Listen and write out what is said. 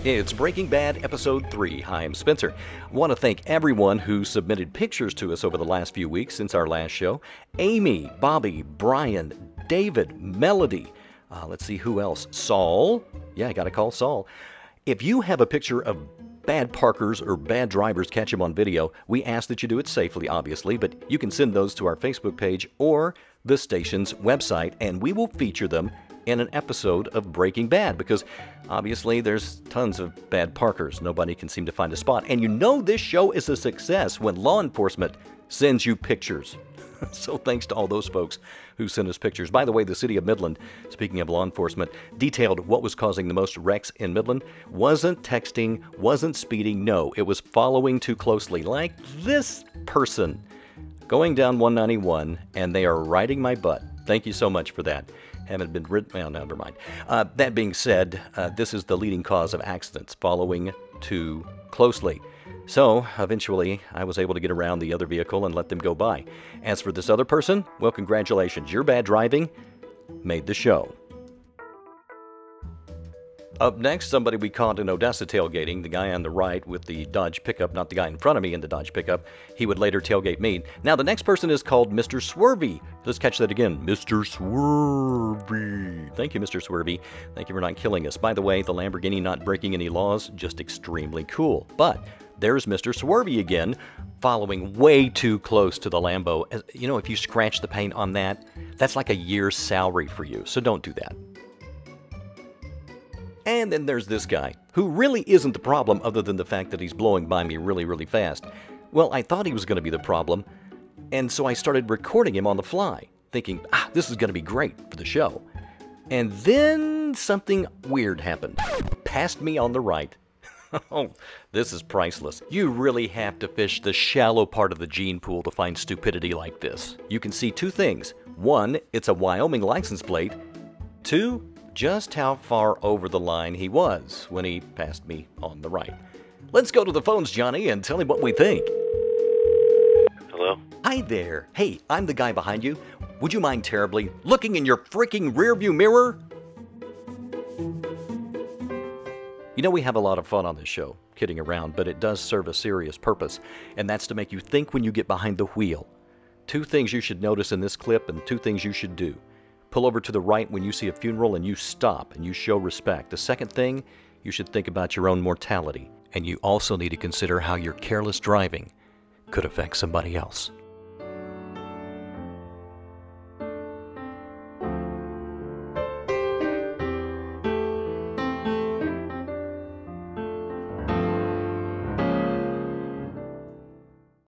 It's Breaking Bad Episode 3. Hi, I'm Spencer. I want to thank everyone who submitted pictures to us over the last few weeks since our last show. Amy, Bobby, Brian, David, Melody. Let's see who else. Saul. Yeah, I got to call Saul. If you have a picture of bad parkers or bad drivers, catch them on video, we ask that you do it safely, obviously, but you can send those to our Facebook page or the station's website, and we will feature them in an episode of Breaking Bad, because obviously there's tons of bad parkers. Nobody can seem to find a spot. And you know this show is a success when law enforcement sends you pictures. So thanks to all those folks who sent us pictures. By the way, the city of Midland, speaking of law enforcement, detailed what was causing the most wrecks in Midland. Wasn't texting, wasn't speeding, no, it was following too closely, like this person going down 191, and they are riding my butt. Thank you so much for that. Haven't been rid. Well, never mind. That being said, this is the leading cause of accidents, following too closely. So, eventually, I was able to get around the other vehicle and let them go by. As for this other person, well, congratulations. Your bad driving made the show. Up next, somebody we caught in Odessa tailgating, the guy on the right with the Dodge pickup, not the guy in front of me in the Dodge pickup. He would later tailgate me. Now, the next person is called Mr. Swervy. Let's catch that again. Mr. Swervy. Thank you, Mr. Swervy. Thank you for not killing us. By the way, the Lamborghini not breaking any laws, just extremely cool. But there's Mr. Swervy again, following way too close to the Lambo. You know, if you scratch the paint on that, that's like a year's salary for you, so don't do that. And then there's this guy, who really isn't the problem other than the fact that he's blowing by me really, really fast. Well, I thought he was going to be the problem, and so I started recording him on the fly, thinking, this is going to be great for the show. And then something weird happened. Passed me on the right. Oh, this is priceless. You really have to fish the shallow part of the gene pool to find stupidity like this. You can see two things. One, it's a Wyoming license plate. Two, just how far over the line he was when he passed me on the right. Let's go to the phones, Johnny, and tell him what we think. Hello? Hi there. Hey, I'm the guy behind you. Would you mind terribly looking in your freaking rearview mirror? You know, we have a lot of fun on this show, kidding around, but it does serve a serious purpose, and that's to make you think when you get behind the wheel. Two things you should notice in this clip and two things you should do. Pull over to the right when you see a funeral and you stop and you show respect. The second thing, you should think about your own mortality. And you also need to consider how your careless driving could affect somebody else.